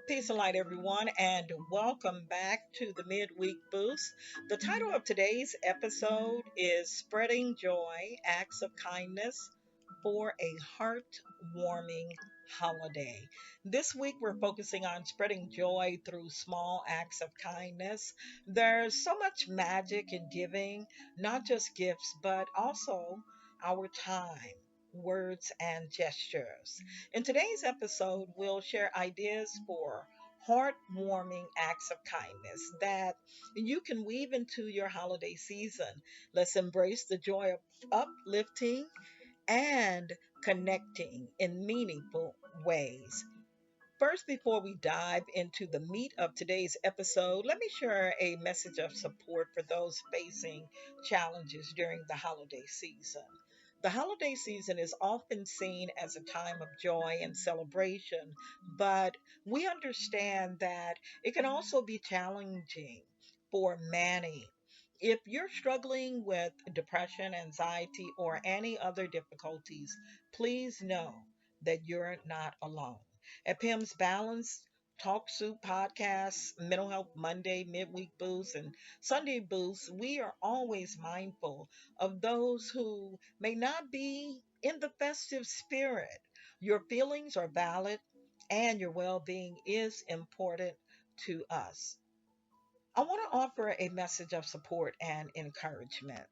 Peace and light, everyone, and welcome back to the Midweek Boost. The title of today's episode is Spreading Joy Acts of Kindness for a Heartwarming Holiday. This week, we're focusing on spreading joy through small acts of kindness. There's so much magic in giving, not just gifts, but also our time, words, and gestures. In today's episode, we'll share ideas for heartwarming acts of kindness that you can weave into your holiday season. Let's embrace the joy of uplifting and connecting in meaningful ways. First, before we dive into the meat of today's episode, let me share a message of support for those facing challenges during the holiday season. The holiday season is often seen as a time of joy and celebration, but we understand that it can also be challenging for many. If you're struggling with depression, anxiety, or any other difficulties, please know that you're not alone. At Pim's Balance, Talk Soup Podcasts, Mental Health Monday, Midweek Boost, and Sunday Boost, we are always mindful of those who may not be in the festive spirit. Your feelings are valid and your well being is important to us. I want to offer a message of support and encouragement.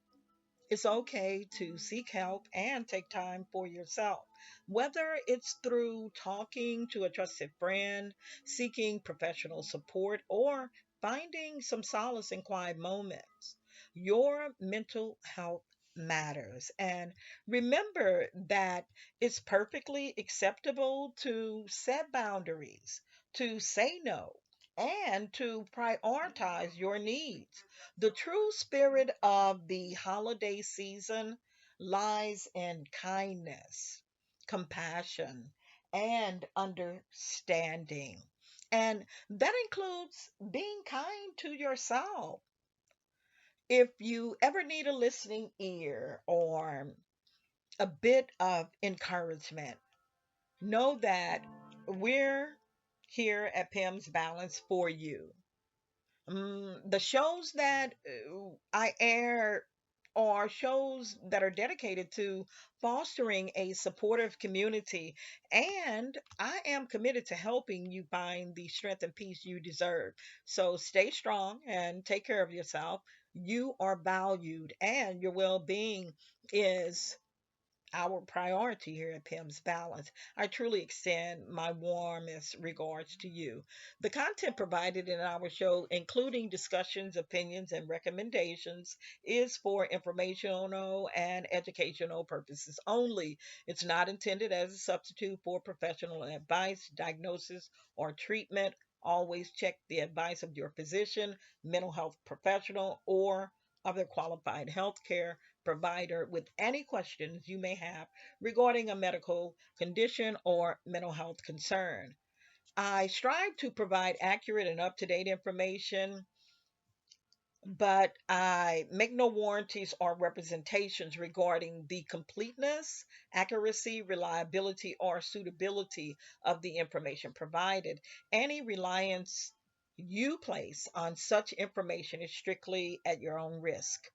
It's okay to seek help and take time for yourself, whether it's through talking to a trusted friend, seeking professional support, or finding some solace in quiet moments. Your mental health matters. And remember that it's perfectly acceptable to set boundaries, to say no, and to prioritize your needs. The true spirit of the holiday season lies in kindness, compassion, and understanding. And that includes being kind to yourself. If you ever need a listening ear or a bit of encouragement, know that we're here at Pim's Balance for you. The shows that I air are shows that are dedicated to fostering a supportive community, and I am committed to helping you find the strength and peace you deserve. So stay strong and take care of yourself. You are valued, and your well being is our priority here at PIMS Balance. I truly extend my warmest regards to you. The content provided in our show, including discussions, opinions, and recommendations, is for informational and educational purposes only. It's not intended as a substitute for professional advice, diagnosis, or treatment. Always check the advice of your physician, mental health professional, or other qualified healthcare provider with any questions you may have regarding a medical condition or mental health concern. I strive to provide accurate and up to date information, but I make no warranties or representations regarding the completeness, accuracy, reliability, or suitability of the information provided. Any reliance you place on such information is strictly at your own risk.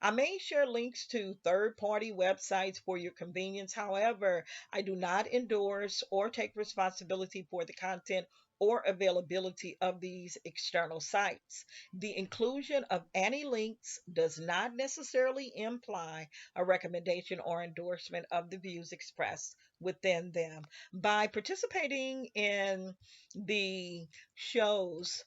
I may share links to third party websites for your convenience. However, I do not endorse or take responsibility for the content or availability of these external sites. The inclusion of any links does not necessarily imply a recommendation or endorsement of the views expressed within them. By participating in the shows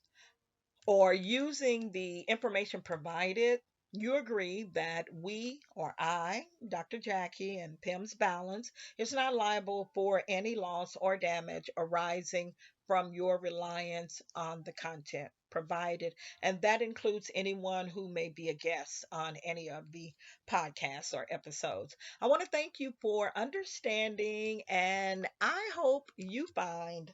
or using the information provided, you agree that we or I, Dr. Jackie and Pim's Balance, is not liable for any loss or damage arising from your reliance on the content provided. And that includes anyone who may be a guest on any of the podcasts or episodes. I want to thank you for understanding, and I hope you find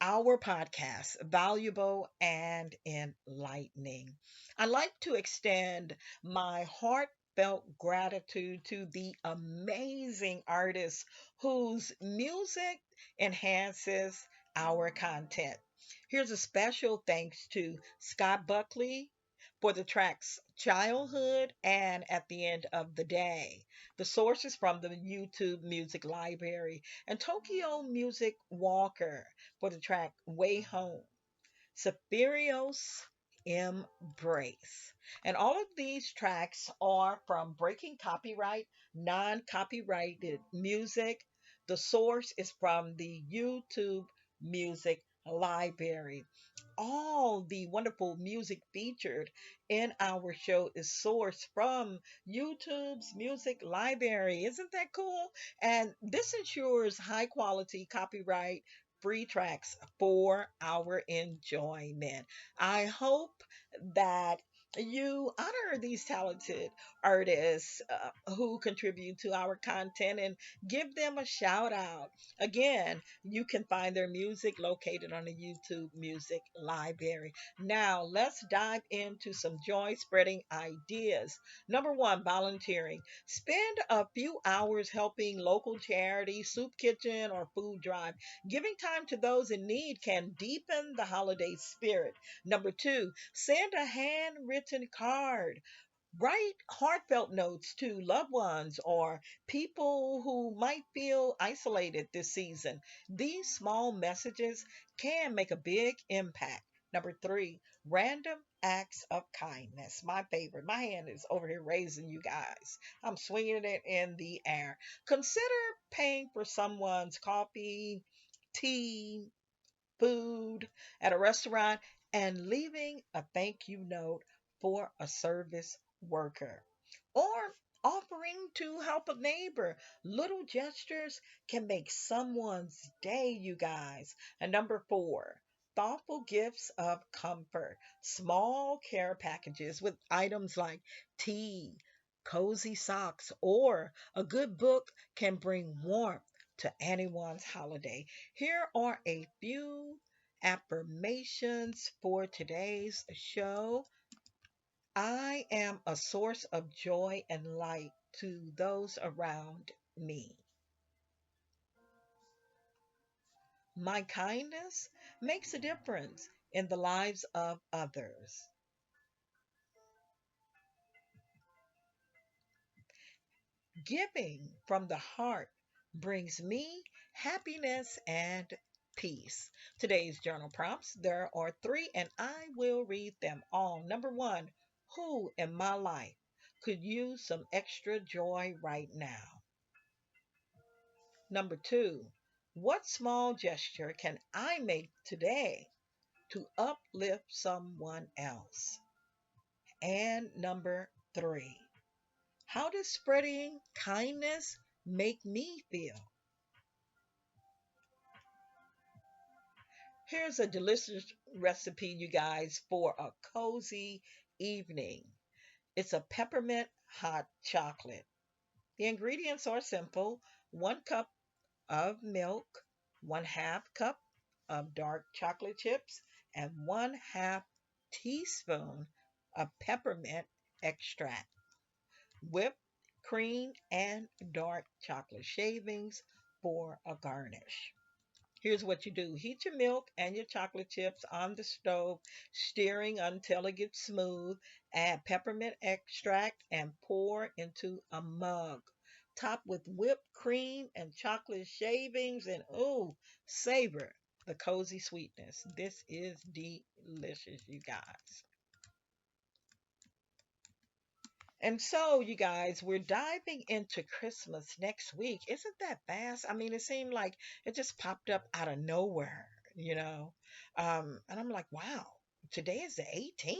our podcast valuable and enlightening. I'd like to extend my heartfelt gratitude to the amazing artists whose music enhances our content. Here's a special thanks to Scott Buckley for the tracks Childhood and At the End of the Day. The source is from the YouTube Music Library, and Tokyo Music Walker for the track Way Home. Saphirios Embrace. And all of these tracks are from Breaking Copyright, non copyrighted music. The source is from the YouTube Music Library. All the wonderful music featured in our show is sourced from YouTube's music library. Isn't that cool? And this ensures high quality copyright free tracks for our enjoyment. I hope that you honor these talented artists who contribute to our content and give them a shout out. Again, you can find their music located on the YouTube Music Library. Now, let's dive into some joy spreading ideas. Number one, volunteering. Spend a few hours helping local charity, soup kitchen, or food drive. Giving time to those in need can deepen the holiday spirit. Number two, send a handwritten card. Write heartfelt notes to loved ones or people who might feel isolated this season. These small messages can make a big impact. Number three, random acts of kindness. My favorite. My hand is over here raising, you guys. I'm swinging it in the air. Consider paying for someone's coffee, tea, food at a restaurant, and leaving a thank you note for a service worker. Or offering to help a neighbor. Little gestures can make someone's day, you guys. And number four, thoughtful gifts of comfort. Small care packages with items like tea, cozy socks, or a good book can bring warmth to anyone's holiday. Here are a few affirmations for today's show. I am a source of joy and light to those around me. My kindness makes a difference in the lives of others. Giving from the heart brings me happiness and peace. Today's journal prompts, there are three, and I will read them all. Number one, who in my life could use some extra joy right now? Number two, what small gesture can I make today to uplift someone else? And number three, how does spreading kindness make me feel? Here's a delicious recipe, you guys, for a cozy evening. It's a peppermint hot chocolate. The ingredients are simple: 1 cup of milk, 1/2 cup of dark chocolate chips, and 1/2 teaspoon of peppermint extract, whipped cream, and dark chocolate shavings for a garnish. Here's what you do: heat your milk and your chocolate chips on the stove, stirring until it gets smooth. Add peppermint extract and pour into a mug. Top with whipped cream and chocolate shavings, and ooh, savor the cozy sweetness. This is delicious, you guys. And so, you guys, we're diving into Christmas next week. Isn't that fast? I mean, it seemed like it just popped up out of nowhere, you know? And I'm like, wow, today is the 18th?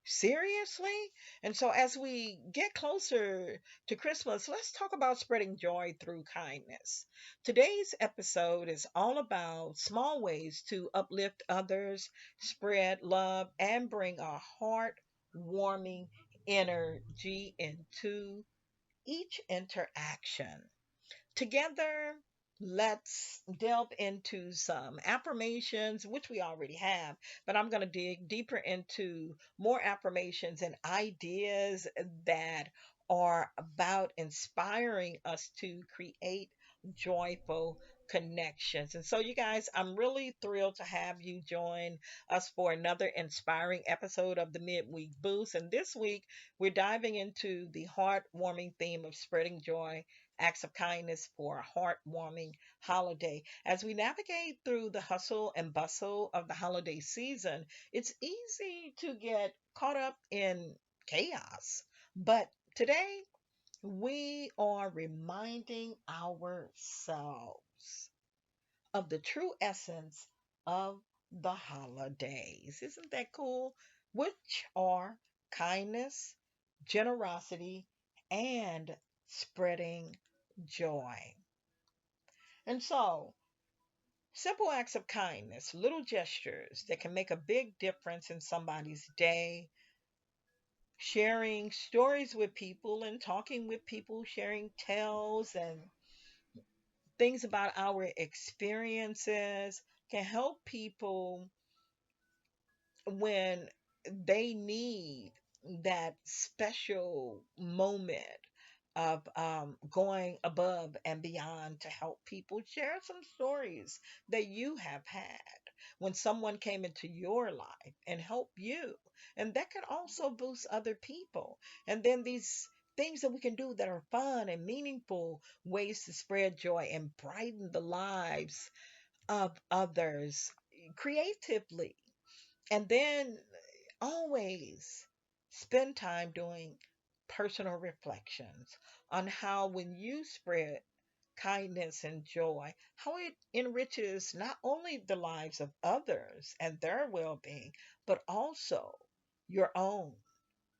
Seriously? And so, as we get closer to Christmas, let's talk about spreading joy through kindness. Today's episode is all about small ways to uplift others, spread love, and bring a heart-warming energy into each interaction. Together, let's delve into some affirmations, which we already have, but I'm going to dig deeper into more affirmations and ideas that are about inspiring us to create joyful connections. And so, you guys, I'm really thrilled to have you join us for another inspiring episode of the Midweek Boost. And this week, we're diving into the heartwarming theme of spreading joy, acts of kindness for a heartwarming holiday. As we navigate through the hustle and bustle of the holiday season, it's easy to get caught up in chaos. But today, we are reminding ourselves of the true essence of the holidays. Isn't that cool? Which are kindness, generosity, and spreading joy. And so, simple acts of kindness, little gestures that can make a big difference in somebody's day, sharing stories with people and talking with people, sharing tales and things about our experiences can help people when they need that special moment of going above and beyond to help people. Share some stories that you have had when someone came into your life and helped you. And that can also boost other people. And then these things that we can do that are fun and meaningful ways to spread joy and brighten the lives of others creatively. And then always spend time doing personal reflections on how, when you spread kindness and joy, how it enriches not only the lives of others and their well being, but also your own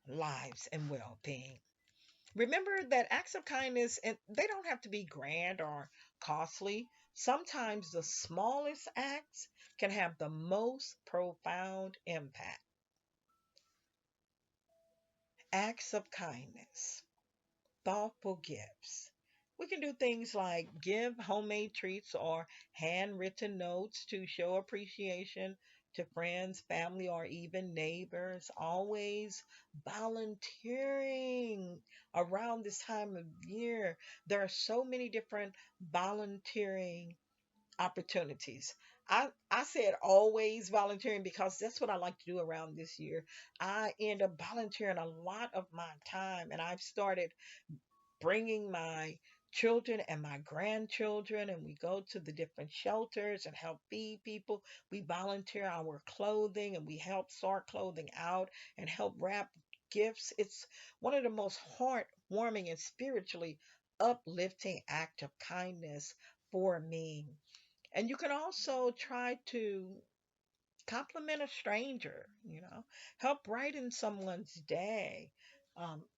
lives and well being. Remember that acts of kindness, and they don't have to be grand or costly. Sometimes the smallest acts can have the most profound impact. Acts of kindness, thoughtful gifts. We can do things like give homemade treats or handwritten notes to show appreciation to friends, family, or even neighbors. Always volunteering around this time of year. There are so many different volunteering opportunities. I said always volunteering because that's what I like to do around this year. I end up volunteering a lot of my time, and I've started bringing my children and my grandchildren, and we go to the different shelters and help feed people. We volunteer our clothing and we help sort clothing out and help wrap gifts. It's one of the most heartwarming and spiritually uplifting act of kindness for me. And you can also try to compliment a stranger, help brighten someone's day,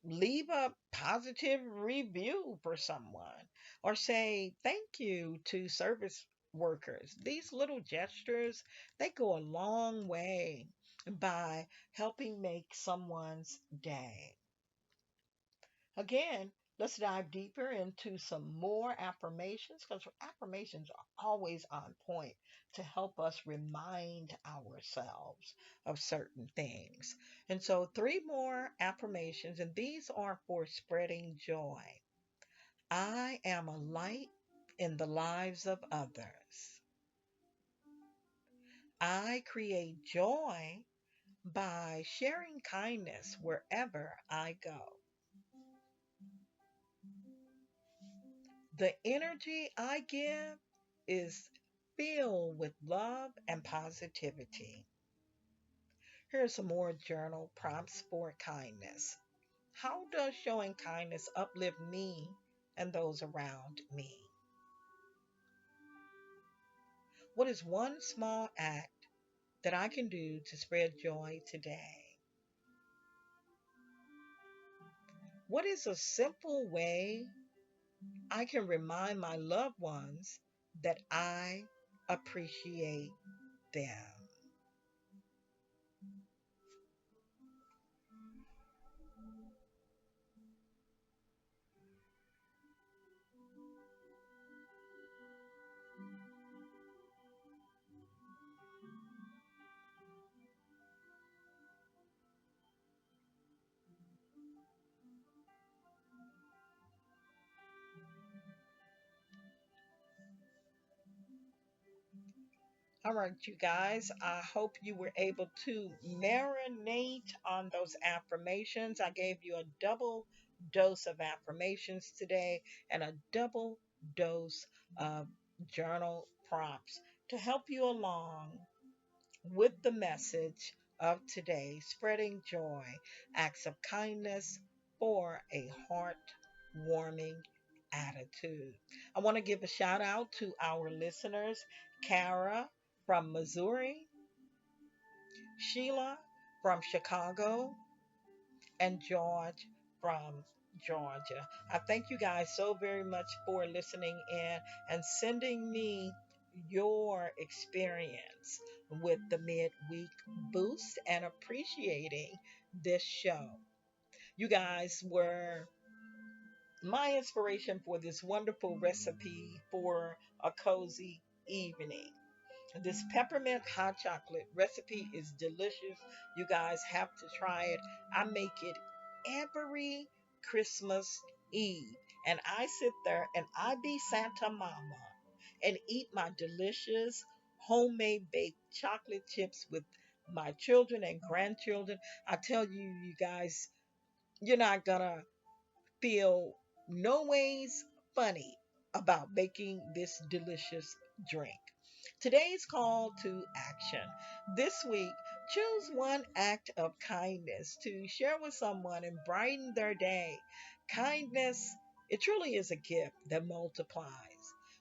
leave a positive review for someone, or say thank you to service workers. These little gestures, they go a long way by helping make someone's day. Again, let's dive deeper into some more affirmations because affirmations are always on point to help us remind ourselves of certain things. And so, three more affirmations, and these are for spreading joy. I am a light in the lives of others. I create joy by sharing kindness wherever I go. The energy I give is filled with love and positivity. Here are some more journal prompts for kindness. How does showing kindness uplift me and those around me? What is one small act that I can do to spread joy today? What is a simple way I can remind my loved ones that I appreciate them? All right, you guys, I hope you were able to marinate on those affirmations. I gave you a double dose of affirmations today and a double dose of journal prompts to help you along with the message of today, spreading joy, acts of kindness for a heart-warming attitude. I want to give a shout out to our listeners, Kara from Missouri, Sheila from Chicago, and George from Georgia. I thank you guys so very much for listening in and sending me your experience with the midweek boost and appreciating this show. You guys were my inspiration for this wonderful recipe for a cozy evening. This peppermint hot chocolate recipe is delicious. You guys have to try it. I make it every Christmas Eve. And I sit there and I be Santa Mama and eat my delicious homemade baked chocolate chips with my children and grandchildren. I tell you, you guys, you're not gonna feel no ways funny about making this delicious drink. Today's call to action. This week, choose one act of kindness to share with someone and brighten their day. Kindness, it truly is a gift that multiplies.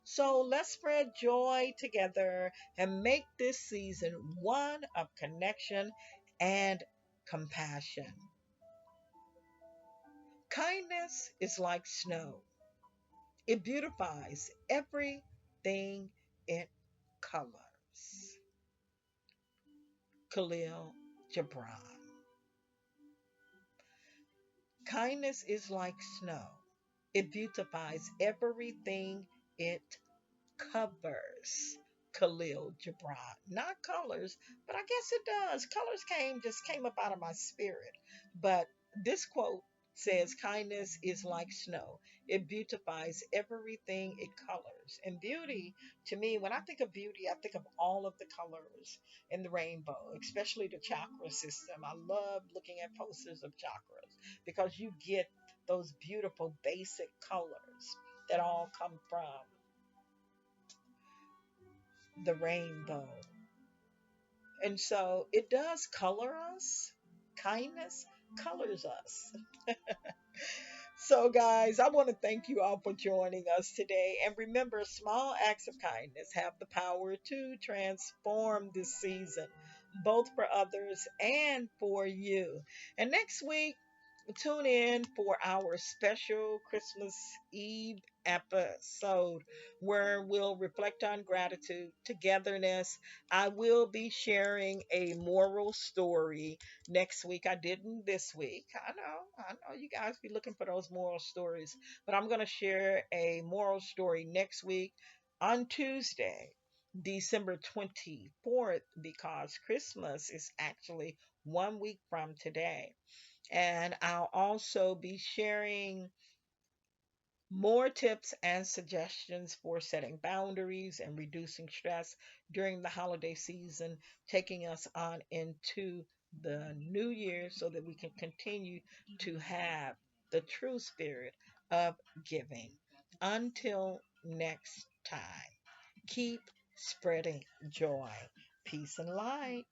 So let's spread joy together and make this season one of connection and compassion. Kindness is like snow. It beautifies everything it colors. Khalil Gibran. Kindness is like snow. It beautifies everything it covers. Khalil Gibran. Not colors, but I guess it does. Colors came up out of my spirit. But this quote says kindness is like snow. It beautifies everything it colors. And beauty, to me, when I think of beauty, I think of all of the colors in the rainbow, especially the chakra system. I love looking at posters of chakras because you get those beautiful basic colors that all come from the rainbow. And so it does color us. Kindness colors us. So, guys, I want to thank you all for joining us today. And remember, small acts of kindness have the power to transform this season, both for others and for you. And next week, tune in for our special Christmas Eve episode where we'll reflect on gratitude, togetherness. I will be sharing a moral story next week. I didn't this week. I know you guys be looking for those moral stories, but I'm going to share a moral story next week on Tuesday. December 24th, because Christmas is actually 1 week from today. And I'll also be sharing more tips and suggestions for setting boundaries and reducing stress during the holiday season, taking us on into the new year so that we can continue to have the true spirit of giving. Until next time, keep spreading joy, peace, and light.